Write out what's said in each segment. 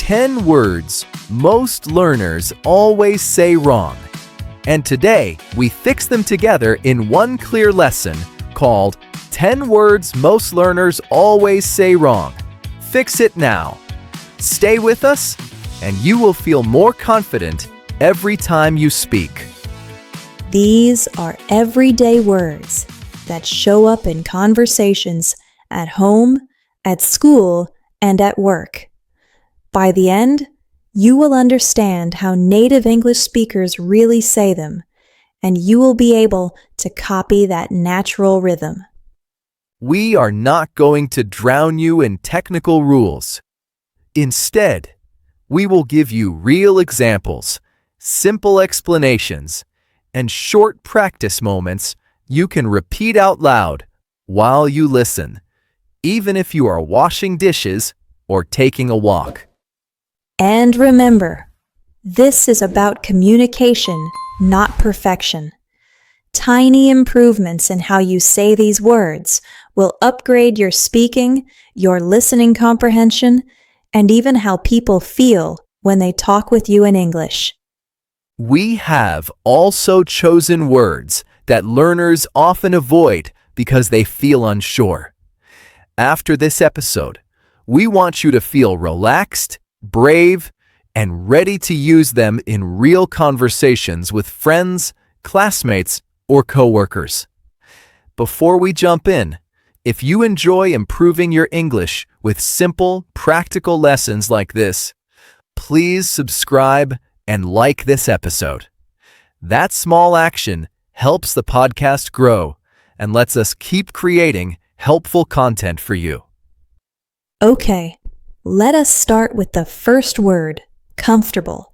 10 words most learners always say wrong. And today, we fix them together in one clear lesson called 10 Words Most Learners Always Say Wrong. Fix it now. Stay with us, and you will feel more confident every time you speak. These are everyday words that show up in conversations at home, at school, and at work. By the end, you will understand how native English speakers really say them, and you will be able to copy that natural rhythm. We are not going to drown you in technical rules. Instead, we will give you real examples, simple explanations, and short practice moments you can repeat out loud while you listen, even if you are washing dishes or taking a walk. And remember, this is about communication, not perfection. Tiny improvements in how you say these words will upgrade your speaking, your listening comprehension, and even how people feel when they talk with you in English. We have also chosen words that learners often avoid because they feel unsure. After this episode, we want you to feel relaxed, brave, and ready to use them in real conversations with friends, classmates, or coworkers. Before we jump in, if you enjoy improving your English with simple, practical lessons like this, please subscribe and like this episode. That small action helps the podcast grow and lets us keep creating helpful content for you. Okay, let us start with the first word, comfortable.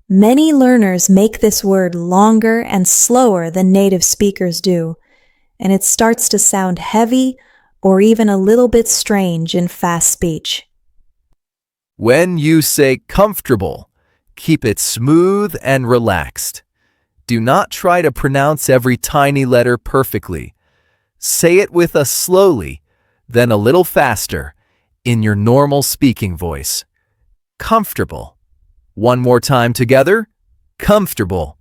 Many learners make this word longer and slower than native speakers do, and it starts to sound heavy or even a little bit strange in fast speech. When you say comfortable, keep it smooth and relaxed. Do not try to pronounce every tiny letter perfectly. Say it with us slowly, then a little faster, in your normal speaking voice. Comfortable. One more time together. Comfortable.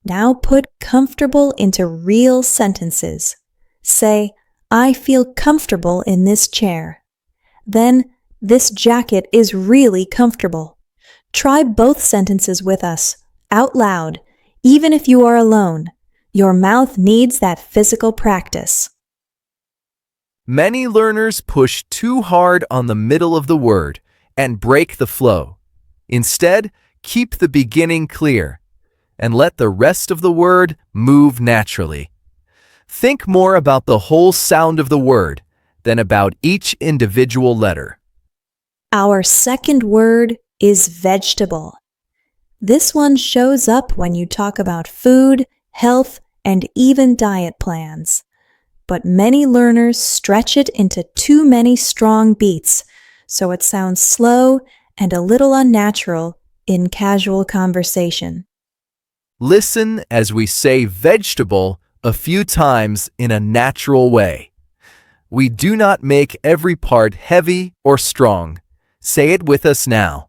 Now put comfortable into real sentences. Say, I feel comfortable in this chair. Then, this jacket is really comfortable. Try both sentences with us, out loud, even if you are alone. Your mouth needs that physical practice. Many learners push too hard on the middle of the word and break the flow. Instead, keep the beginning clear and let the rest of the word move naturally. Think more about the whole sound of the word than about each individual letter. Our second word is vegetable. This one shows up when you talk about food, health, and even diet plans. But many learners stretch it into too many strong beats, so it sounds slow and a little unnatural in casual conversation. Listen as we say vegetable a few times in a natural way. We do not make every part heavy or strong. Say it with us now.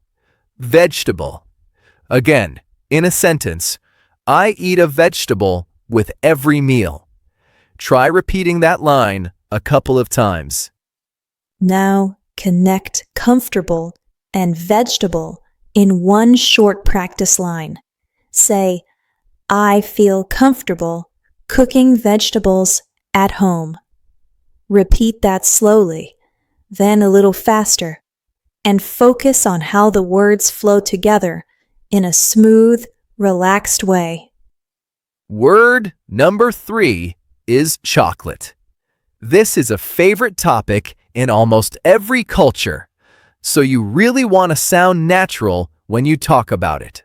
Vegetable. Again, in a sentence, I eat a vegetable with every meal. Try repeating that line a couple of times. Now connect comfortable and vegetable in one short practice line. Say, I feel comfortable cooking vegetables at home. Repeat that slowly, then a little faster, and focus on how the words flow together in a smooth, relaxed way. Word number 3 is chocolate. This is a favorite topic in almost every culture, so you really want to sound natural when you talk about it.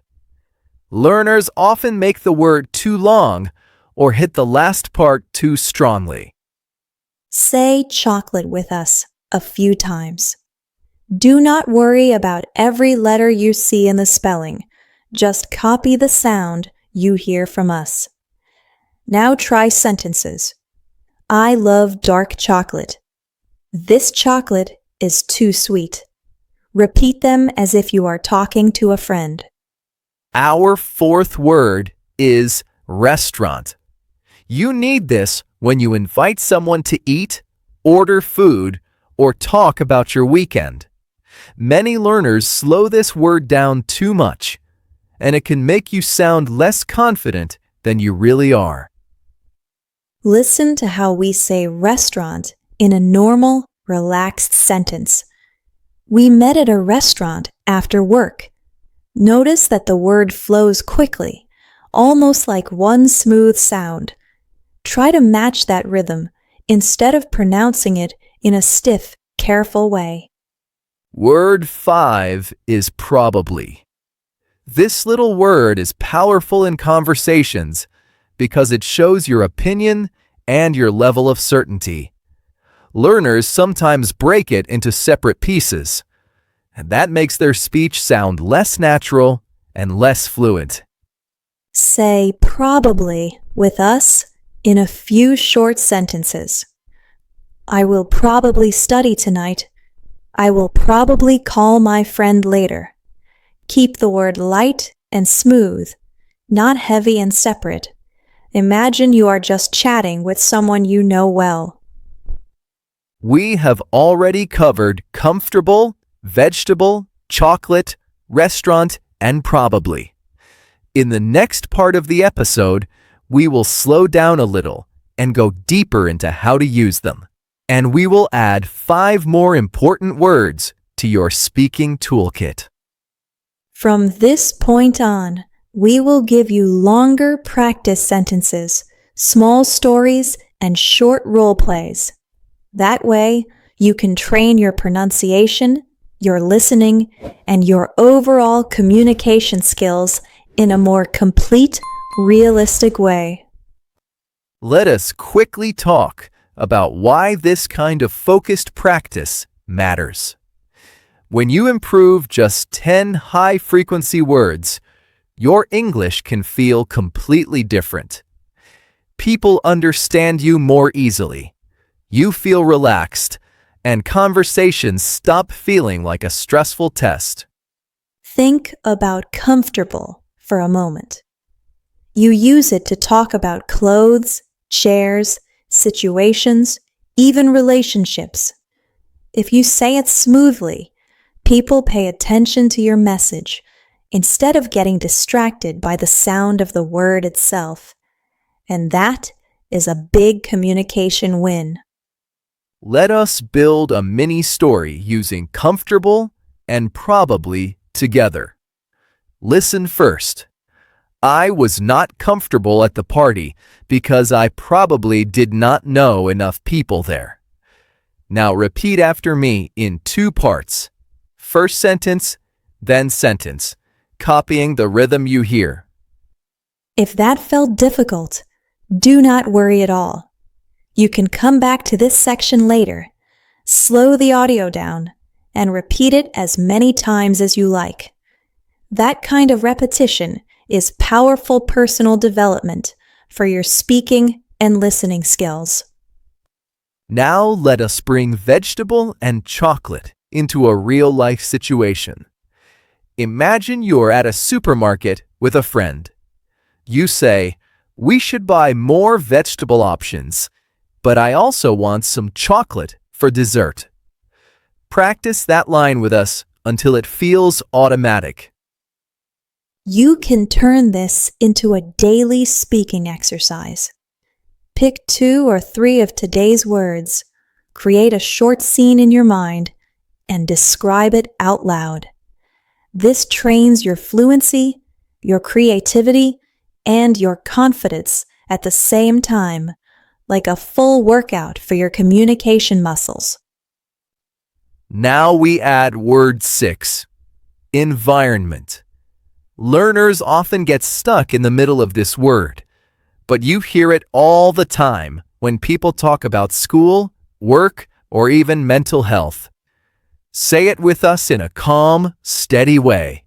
Learners often make the word too long or hit the last part too strongly. Say chocolate with us a few times. Do not worry about every letter you see in the spelling. Just copy the sound you hear from us. Now try sentences. I love dark chocolate. This chocolate is too sweet. Repeat them as if you are talking to a friend. Our fourth word is restaurant. You need this when you invite someone to eat, order food, or talk about your weekend. Many learners slow this word down too much, and it can make you sound less confident than you really are. Listen to how we say restaurant in a normal, relaxed sentence. We met at a restaurant after work. Notice that the word flows quickly, almost like one smooth sound. Try to match that rhythm instead of pronouncing it in a stiff, careful way. Word 5 is probably. This little word is powerful in conversations because it shows your opinion and your level of certainty. Learners sometimes break it into separate pieces, and that makes their speech sound less natural and less fluent. Say probably with us in a few short sentences. I will probably study tonight. I will probably call my friend later. Keep the word light and smooth, not heavy and separate. Imagine you are just chatting with someone you know well. We have already covered comfortable, vegetable, chocolate, restaurant, and probably. In the next part of the episode, we will slow down a little and go deeper into how to use them. And we will add 5 more important words to your speaking toolkit. From this point on, we will give you longer practice sentences, small stories, and short role plays. That way, you can train your pronunciation, your listening, and your overall communication skills in a more complete, realistic way. Let us quickly talk about why this kind of focused practice matters. When you improve just 10 high-frequency words, your English can feel completely different. People understand you more easily. You feel relaxed, and conversations stop feeling like a stressful test. Think about comfortable for a moment. You use it to talk about clothes, chairs, situations, even relationships. If you say it smoothly, people pay attention to your message instead of getting distracted by the sound of the word itself. And that is a big communication win. Let us build a mini story using comfortable and probably together. Listen first. I was not comfortable at the party because I probably did not know enough people there. Now repeat after me in 2 parts. First sentence, then sentence, copying the rhythm you hear. If that felt difficult, do not worry at all. You can come back to this section later, slow the audio down, and repeat it as many times as you like. That kind of repetition is powerful personal development for your speaking and listening skills. Now let us bring vegetable and chocolate into a real-life situation. Imagine you're at a supermarket with a friend. You say, "We should buy more vegetable options, but I also want some chocolate for dessert." Practice that line with us until it feels automatic. You can turn this into a daily speaking exercise. Pick 2 or 3 of today's words, create a short scene in your mind, and describe it out loud. This trains your fluency, your creativity, and your confidence at the same time, like a full workout for your communication muscles. Now we add word 6, environment. Learners often get stuck in the middle of this word, but you hear it all the time when people talk about school, work, or even mental health. Say it with us in a calm, steady way.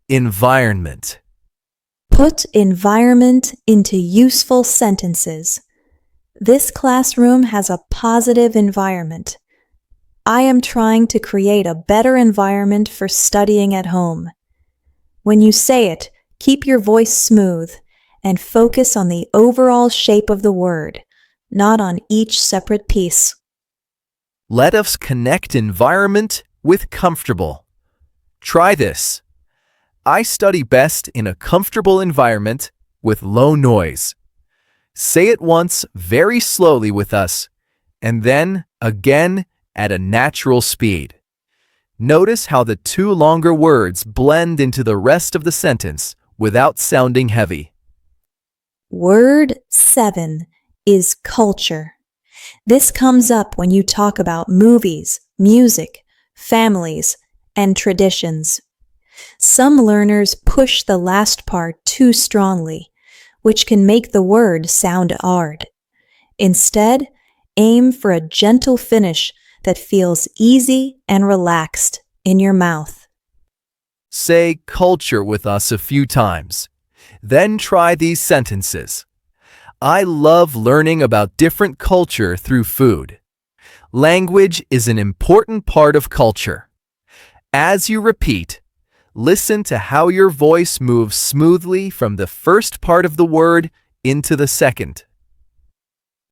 Environment. Put environment into useful sentences. This classroom has a positive environment. I am trying to create a better environment for studying at home. When you say it, keep your voice smooth and focus on the overall shape of the word, not on each separate piece. Let us connect environment with comfortable. Try this. I study best in a comfortable environment with low noise. Say it once very slowly with us, and then again at a natural speed. Notice how the two longer words blend into the rest of the sentence without sounding heavy. Word 7 is culture. This comes up when you talk about movies, music, families, and traditions. Some learners push the last part too strongly, which can make the word sound hard. Instead, aim for a gentle finish that feels easy and relaxed in your mouth. Say culture with us a few times. Then try these sentences. I love learning about different culture through food. Language is an important part of culture. As you repeat, listen to how your voice moves smoothly from the first part of the word into the second.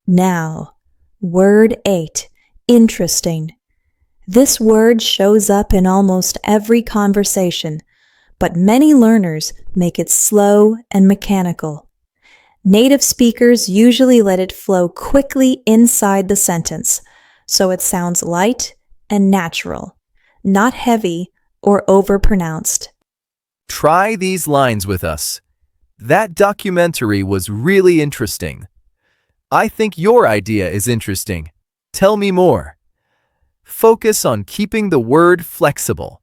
Now, word 8, interesting. This word shows up in almost every conversation, but many learners make it slow and mechanical. Native speakers usually let it flow quickly inside the sentence, so it sounds light and natural, not heavy or overpronounced. Try these lines with us. That documentary was really interesting. I think your idea is interesting. Tell me more. Focus on keeping the word flexible,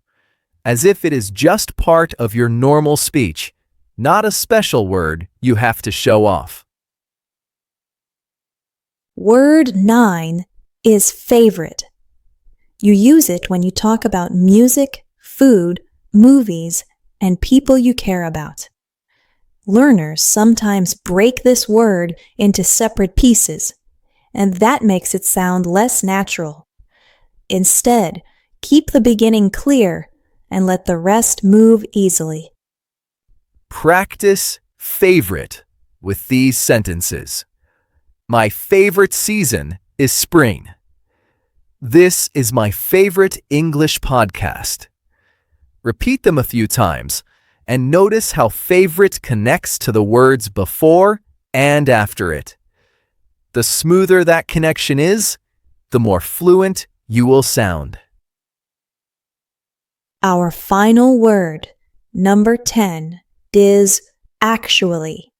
as if it is just part of your normal speech, not a special word you have to show off. Word 9 is favorite. You use it when you talk about music, food, movies, and people you care about. Learners sometimes break this word into separate pieces, and that makes it sound less natural. Instead, keep the beginning clear and let the rest move easily. Practice favorite with these sentences. My favorite season is spring. This is my favorite English podcast. Repeat them a few times and notice how favorite connects to the words before and after it. The smoother that connection is, the more fluent you will sound. Our final word, number 10, is actually.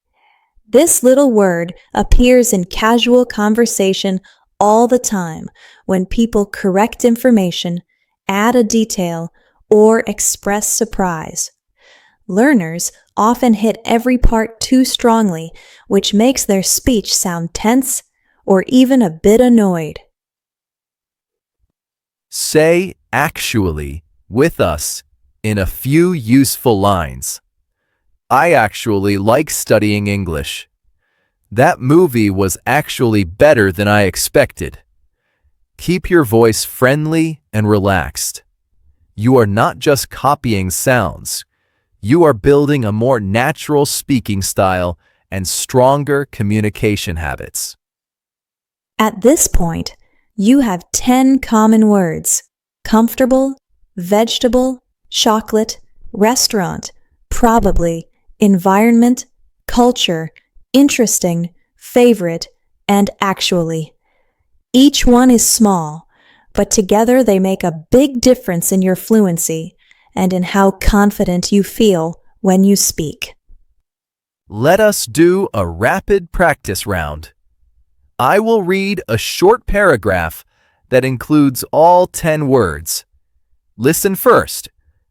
This little word appears in casual conversation all the time when people correct information, add a detail, or express surprise. Learners often hit every part too strongly, which makes their speech sound tense or even a bit annoyed. Say actually with us in a few useful lines. I actually like studying English. That movie was actually better than I expected. Keep your voice friendly and relaxed. You are not just copying sounds. You are building a more natural speaking style and stronger communication habits. At this point, you have 10 common words: comfortable, vegetable, chocolate, restaurant, probably, environment, culture, interesting, favorite, and actually. Each one is small, but together they make a big difference in your fluency and in how confident you feel when you speak. Let us do a rapid practice round. I will read a short paragraph that includes all 10 words. Listen first,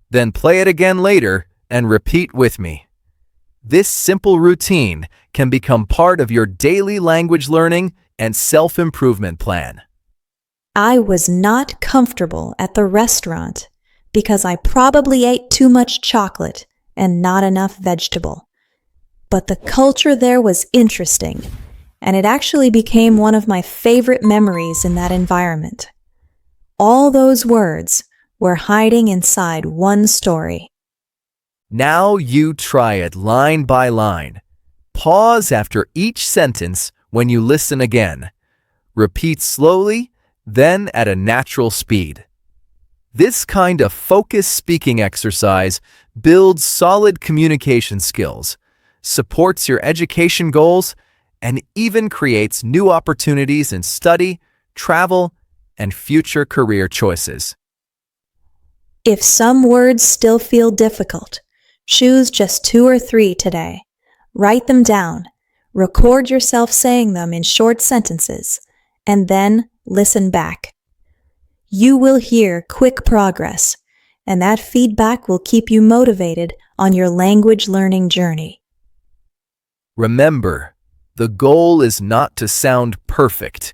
then play it again later and repeat with me. This simple routine can become part of your daily language learning and self-improvement plan. I was not comfortable at the restaurant because I probably ate too much chocolate and not enough vegetable. But the culture there was interesting, and it actually became one of my favorite memories in that environment. all those words were hiding inside one story. Now you try it line by line. Pause after each sentence when you listen again. Repeat slowly, then at a natural speed. This kind of focused speaking exercise builds solid communication skills, supports your education goals, and even creates new opportunities in study, travel, and future career choices. If some words still feel difficult, choose just 2 or 3 today. Write them down, record yourself saying them in short sentences, and then listen back. You will hear quick progress, and that feedback will keep you motivated on your language learning journey. Remember, the goal is not to sound perfect.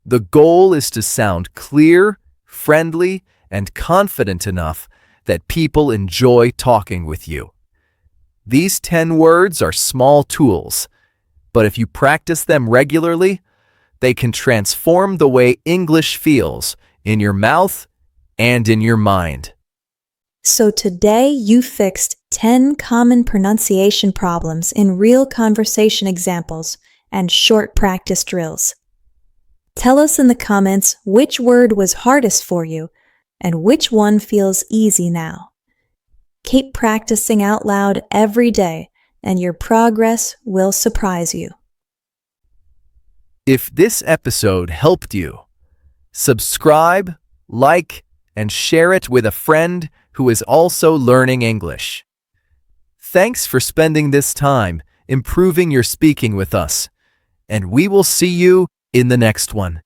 The goal is to sound clear, friendly, and confident enough that people enjoy talking with you. These 10 words are small tools, but if you practice them regularly, they can transform the way English feels in your mouth and in your mind. So today you fixed 10 common pronunciation problems in real conversation examples and short practice drills. Tell us in the comments which word was hardest for you and which one feels easy now. Keep practicing out loud every day, and your progress will surprise you. If this episode helped you, subscribe, like, and share it with a friend who is also learning English. Thanks for spending this time improving your speaking with us, and we will see you in the next one.